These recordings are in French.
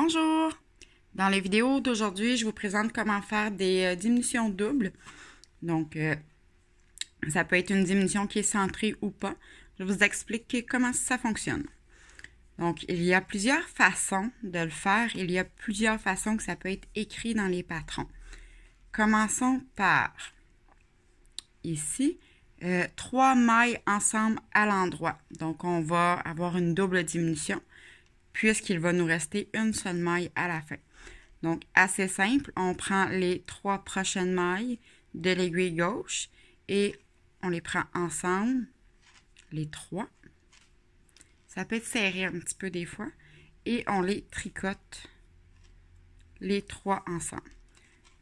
Bonjour! Dans la vidéo d'aujourd'hui, je vous présente comment faire des diminutions doubles. Donc, ça peut être une diminution qui est centrée ou pas. Je vous explique comment ça fonctionne. Donc, il y a plusieurs façons de le faire. Il y a plusieurs façons que ça peut être écrit dans les patrons. Commençons par, ici, 3 mailles ensemble à l'endroit. Donc, on va avoir une double diminution, puisqu'il va nous rester une seule maille à la fin. Donc, assez simple, on prend les 3 prochaines mailles de l'aiguille gauche et on les prend ensemble, les 3. Ça peut être serré un petit peu des fois. Et on les tricote, les 3 ensemble.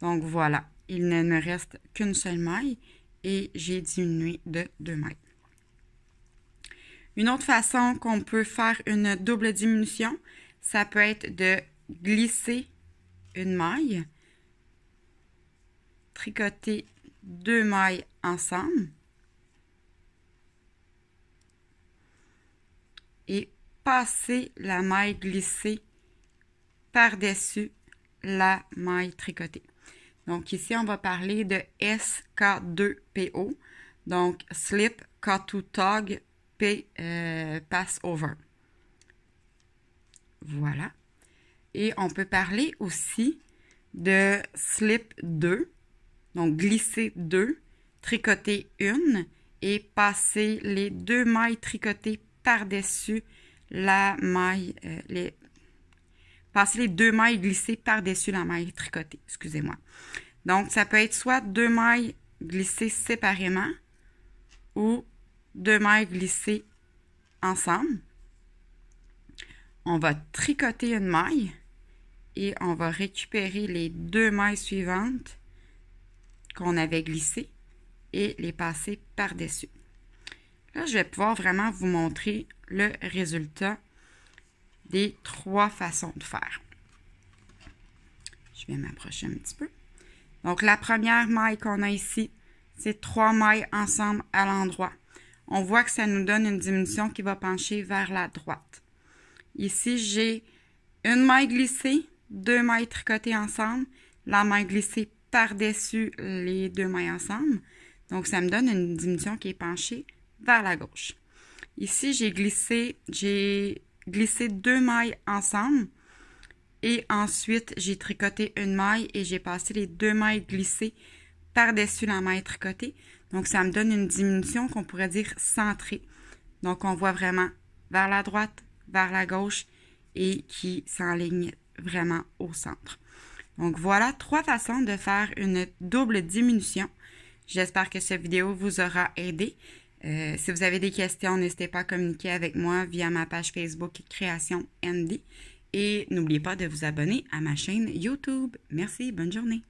Donc, voilà, il ne me reste qu'une seule maille et j'ai diminué de 2 mailles. Une autre façon qu'on peut faire une double diminution, ça peut être de glisser une maille, tricoter 2 mailles ensemble et passer la maille glissée par-dessus la maille tricotée. Donc ici, on va parler de SK2PO, donc Slip Cut to Tog Pass Over. Voilà. Et on peut parler aussi de slip 2, donc glisser 2, tricoter 1 et passer les 2 mailles tricotées par-dessus la maille, passer les 2 mailles glissées par-dessus la maille tricotée, excusez-moi. Donc, ça peut être soit 2 mailles glissées séparément ou 2 mailles glissées ensemble. On va tricoter une maille et on va récupérer les 2 mailles suivantes qu'on avait glissées et les passer par-dessus. Là, je vais pouvoir vraiment vous montrer le résultat des 3 façons de faire. Je vais m'approcher un petit peu. Donc, la première maille qu'on a ici, c'est 3 mailles ensemble à l'endroit. On voit que ça nous donne une diminution qui va pencher vers la droite. Ici, j'ai une maille glissée, 2 mailles tricotées ensemble, la maille glissée par-dessus les 2 mailles ensemble. Donc, ça me donne une diminution qui est penchée vers la gauche. Ici, j'ai glissé 2 mailles ensemble et ensuite, j'ai tricoté une maille et j'ai passé les 2 mailles glissées par-dessus la maille tricotée. Donc, ça me donne une diminution qu'on pourrait dire centrée. Donc, on voit vraiment vers la droite, vers la gauche et qui s'enligne vraiment au centre. Donc, voilà 3 façons de faire une double diminution. J'espère que cette vidéo vous aura aidé. Si vous avez des questions, n'hésitez pas à communiquer avec moi via ma page Facebook Création ND. Et n'oubliez pas de vous abonner à ma chaîne YouTube. Merci, bonne journée.